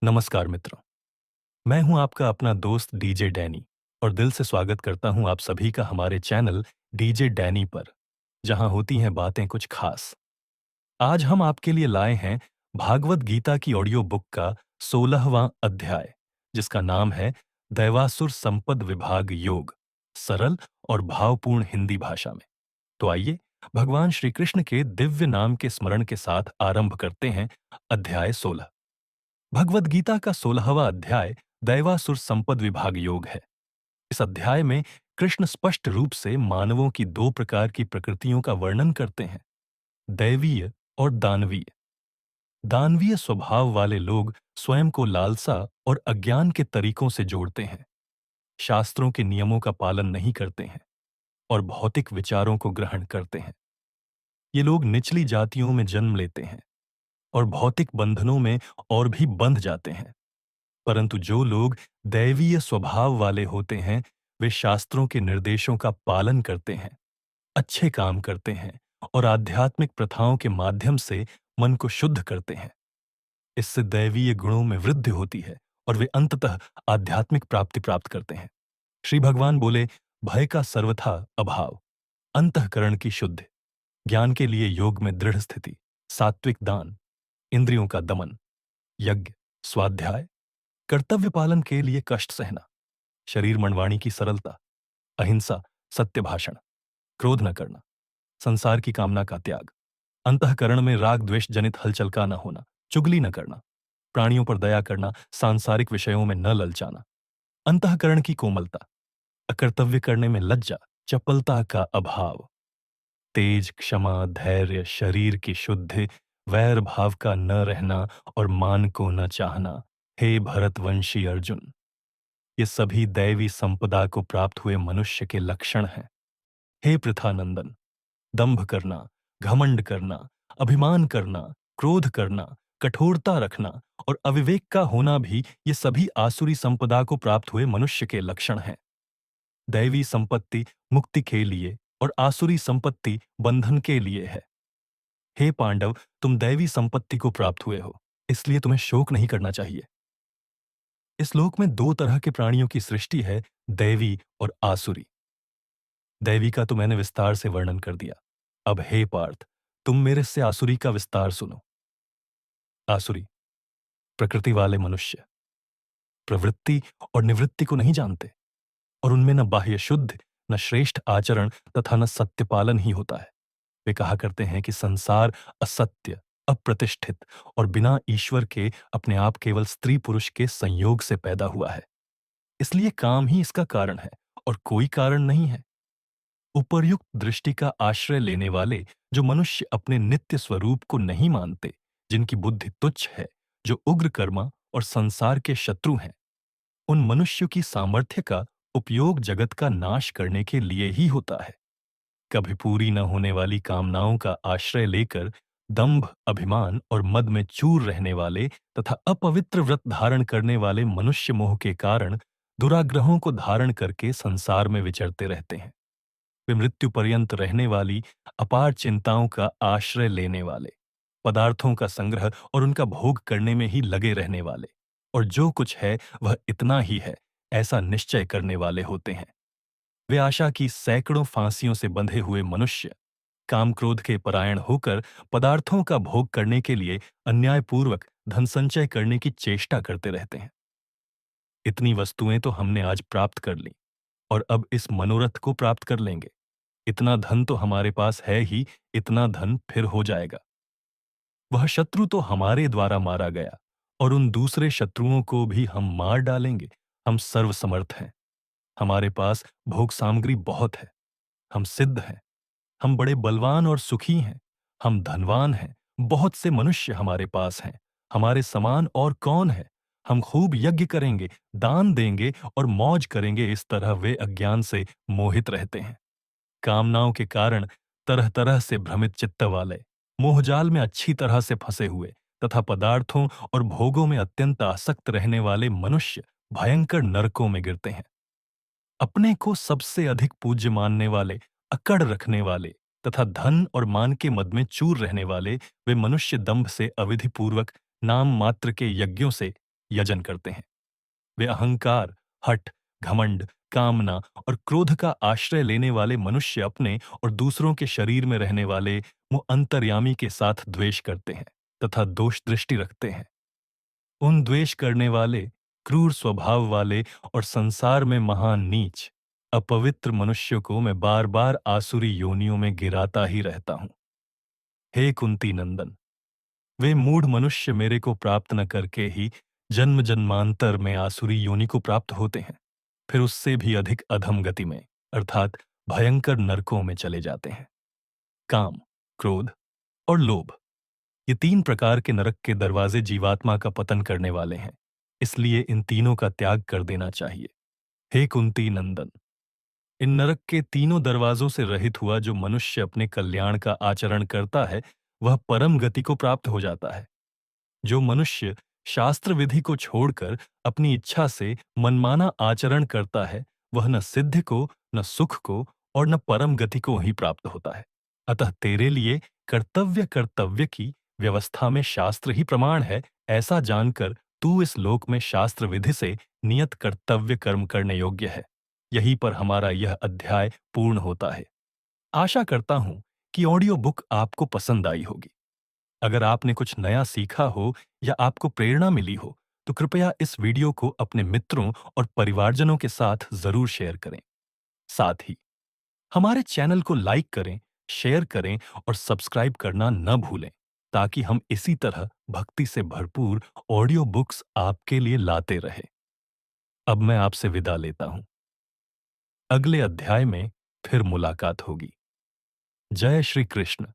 नमस्कार मित्रों। मैं हूं आपका अपना दोस्त डीजे डैनी और दिल से स्वागत करता हूं आप सभी का हमारे चैनल डीजे डैनी पर, जहां होती हैं बातें कुछ खास। आज हम आपके लिए लाए हैं भागवत गीता की ऑडियो बुक का 16वां अध्याय, जिसका नाम है दैवासुर संपद विभाग योग, सरल और भावपूर्ण हिंदी भाषा में। तो आइए भगवान श्री कृष्ण के दिव्य नाम के स्मरण के साथ आरंभ करते हैं अध्याय 16। भगवद गीता का 16वां अध्याय दैवासुर संपद विभाग योग है। इस अध्याय में कृष्ण स्पष्ट रूप से मानवों की दो प्रकार की प्रकृतियों का वर्णन करते हैं, दैवीय और दानवीय। दानवीय स्वभाव वाले लोग स्वयं को लालसा और अज्ञान के तरीकों से जोड़ते हैं, शास्त्रों के नियमों का पालन नहीं करते हैं और भौतिक विचारों को ग्रहण करते हैं। ये लोग निचली जातियों में जन्म लेते हैं और भौतिक बंधनों में और भी बंध जाते हैं। परंतु जो लोग दैवीय स्वभाव वाले होते हैं, वे शास्त्रों के निर्देशों का पालन करते हैं, अच्छे काम करते हैं और आध्यात्मिक प्रथाओं के माध्यम से मन को शुद्ध करते हैं। इससे दैवीय गुणों में वृद्धि होती है और वे अंततः आध्यात्मिक प्राप्ति प्राप्त करते हैं। श्री भगवान बोले, भय का सर्वथा अभाव, अंतःकरण की शुद्धि, ज्ञान के लिए योग में दृढ़ स्थिति, सात्विक दान, इंद्रियों का दमन, यज्ञ, स्वाध्याय, कर्तव्य पालन के लिए कष्ट सहना, शरीर मनवाणी की सरलता, अहिंसा, सत्य भाषण, क्रोध न करना, संसार की कामना का त्याग, अंतःकरण में राग द्वेष जनित हलचल का न होना, चुगली न करना, प्राणियों पर दया करना, सांसारिक विषयों में न ललचाना, अंतःकरण की कोमलता, अकर्तव्य करने में लज्जा, चपलता का अभाव, तेज, क्षमा, धैर्य, शरीर की शुद्धि, वैर भाव का न रहना और मान को न चाहना। हे भरतवंशी अर्जुन, ये सभी दैवी संपदा को प्राप्त हुए मनुष्य के लक्षण हैं। हे पृथानंदन, दंभ करना, घमंड करना, अभिमान करना, क्रोध करना, कठोरता रखना और अविवेक का होना भी ये सभी आसुरी संपदा को प्राप्त हुए मनुष्य के लक्षण हैं। दैवी संपत्ति मुक्ति के लिए और आसुरी संपत्ति बंधन के लिए है। हे पांडव, तुम दैवी संपत्ति को प्राप्त हुए हो, इसलिए तुम्हें शोक नहीं करना चाहिए। इस लोक में दो तरह के प्राणियों की सृष्टि है, दैवी और आसुरी। दैवी का तो मैंने विस्तार से वर्णन कर दिया। अब हे पार्थ, तुम मेरे से आसुरी का विस्तार सुनो। आसुरी, प्रकृति वाले मनुष्य, प्रवृत्ति और निवृत्ति को नहीं जानते और उनमें न बाह्य शुद्ध, न श्रेष्ठ आचरण तथा न सत्य पालन ही होता है। वे कहा करते हैं कि संसार असत्य, अप्रतिष्ठित और बिना ईश्वर के अपने आप केवल स्त्री पुरुष के संयोग से पैदा हुआ है, इसलिए काम ही इसका कारण है और कोई कारण नहीं है। उपर्युक्त दृष्टि का आश्रय लेने वाले जो मनुष्य अपने नित्य स्वरूप को नहीं मानते, जिनकी बुद्धि तुच्छ है, जो उग्र कर्मा और संसार के शत्रु हैं, उन मनुष्यों की सामर्थ्य का उपयोग जगत का नाश करने के लिए ही होता है। कभी पूरी न होने वाली कामनाओं का आश्रय लेकर दंभ, अभिमान और मद में चूर रहने वाले तथा अपवित्र व्रत धारण करने वाले मनुष्य मोह के कारण दुराग्रहों को धारण करके संसार में विचरते रहते हैं। वे मृत्यु पर्यंत रहने वाली अपार चिंताओं का आश्रय लेने वाले, पदार्थों का संग्रह और उनका भोग करने में ही लगे रहने वाले, और जो कुछ है वह इतना ही है, ऐसा निश्चय करने वाले होते हैं। वे आशा की सैकड़ों फांसियों से बंधे हुए मनुष्य, काम क्रोध के परायण होकर पदार्थों का भोग करने के लिए अन्यायपूर्वक धन संचय करने की चेष्टा करते रहते हैं। इतनी वस्तुएं तो हमने आज प्राप्त कर ली और अब इस मनोरथ को प्राप्त कर लेंगे। इतना धन तो हमारे पास है ही, इतना धन फिर हो जाएगा। वह शत्रु तो हमारे द्वारा मारा गया और उन दूसरे शत्रुओं को भी हम मार डालेंगे। हम सर्वसमर्थ हैं, हमारे पास भोग सामग्री बहुत है, हम सिद्ध हैं, हम बड़े बलवान और सुखी हैं, हम धनवान हैं, बहुत से मनुष्य हमारे पास हैं, हमारे समान और कौन है। हम खूब यज्ञ करेंगे, दान देंगे और मौज करेंगे। इस तरह वे अज्ञान से मोहित रहते हैं, कामनाओं के कारण तरह तरह से भ्रमित चित्त वाले, मोहजाल में अच्छी तरह से फंसे हुए तथा पदार्थों और भोगों में अत्यंत आसक्त रहने वाले मनुष्य भयंकर नरकों में गिरते हैं। अपने को सबसे अधिक पूज्य मानने वाले, अकड़ रखने वाले तथा धन और मान के मद में चूर रहने वाले वे मनुष्य दंभ से अविधिपूर्वक नाम मात्र के यज्ञों से यजन करते हैं। वे अहंकार, हठ, घमंड, कामना और क्रोध का आश्रय लेने वाले मनुष्य अपने और दूसरों के शरीर में रहने वाले वो अंतर्यामी के साथ द्वेष करते हैं तथा दोष दृष्टि रखते हैं। उन द्वेष करने वाले, क्रूर स्वभाव वाले और संसार में महान नीच, अपवित्र मनुष्यों को मैं बार बार आसुरी योनियों में गिराता ही रहता हूं। हे कुंती नंदन, वे मूढ़ मनुष्य मेरे को प्राप्त न करके ही जन्म जन्मांतर में आसुरी योनि को प्राप्त होते हैं, फिर उससे भी अधिक अधम गति में अर्थात भयंकर नरकों में चले जाते हैं। काम, क्रोध और लोभ, ये तीन प्रकार के नरक के दरवाजे जीवात्मा का पतन करने वाले हैं, इसलिए इन तीनों का त्याग कर देना चाहिए। हे कुंती नंदन, इन नरक के तीनों दरवाजों से रहित हुआ जो मनुष्य अपने कल्याण का आचरण करता है, वह परम गति को प्राप्त हो जाता है। जो मनुष्य शास्त्र विधि को छोड़कर अपनी इच्छा से मनमाना आचरण करता है, वह न सिद्धि को, न सुख को और न परम गति को ही प्राप्त होता है। अतः तेरे लिए कर्तव्य कर्तव्य की व्यवस्था में शास्त्र ही प्रमाण है, ऐसा जानकर तू इस लोक में शास्त्र विधि से नियत कर्तव्य कर्म करने योग्य है। यहीं पर हमारा यह अध्याय पूर्ण होता है। आशा करता हूं कि ऑडियो बुक आपको पसंद आई होगी। अगर आपने कुछ नया सीखा हो या आपको प्रेरणा मिली हो, तो कृपया इस वीडियो को अपने मित्रों और परिवारजनों के साथ जरूर शेयर करें। साथ ही हमारे चैनल को लाइक करें, शेयर करें और सब्सक्राइब करना न भूलें, ताकि हम इसी तरह भक्ति से भरपूर ऑडियो बुक्स आपके लिए लाते रहें। अब मैं आपसे विदा लेता हूं। अगले अध्याय में फिर मुलाकात होगी। जय श्री कृष्ण।